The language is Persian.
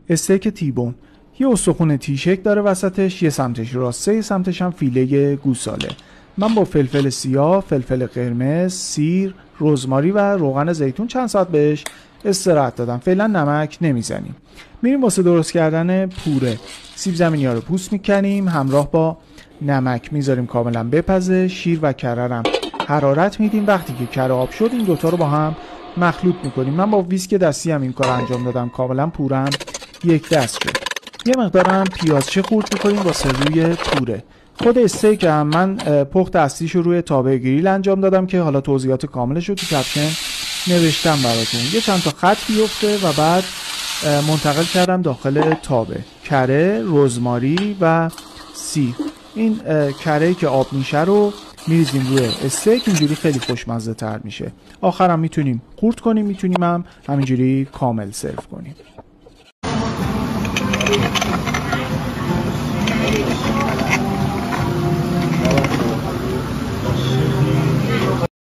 استیک تیبون یه استخون تیشک داره وسطش، یه سمتش راسته، یه سمتش هم فیله گوساله. من با فلفل سیاه، فلفل قرمز، سیر، رزماری و روغن زیتون چند ساعت بهش استراحت دادم. فعلا نمک نمیزنیم. میریم واسه درست کردن پوره. سیب زمینی ها رو پوست میکنیم، همراه با نمک میذاریم کاملا بپزه. شیر و کره هم حرارت میدیم. وقتی که کره آب شد این دوتا رو با هم مخلوط میکنیم. من با ویسک دستی هم این کار انجام دادم، کاملا پورم یک دست شد. یه مقدارم پیازچه خورد میکنیم واسه روی پوره. خود استیک هم من پخت اصلیش رو روی تابع گریل انجام دادم که حالا توضیحات کاملش رو تو کپشن نوشتم براتون. یه چند تا خط بیفته و بعد منتقل کردم داخل تابع. کره، رزماری و سیر. این کره‌ای که آب میشه رو میریزیم روی استیک، اینجوری خیلی خوشمزه تر میشه. آخرم میتونیم خورد کنیم، میتونیم هم همینجوری کامل سرو کنیم.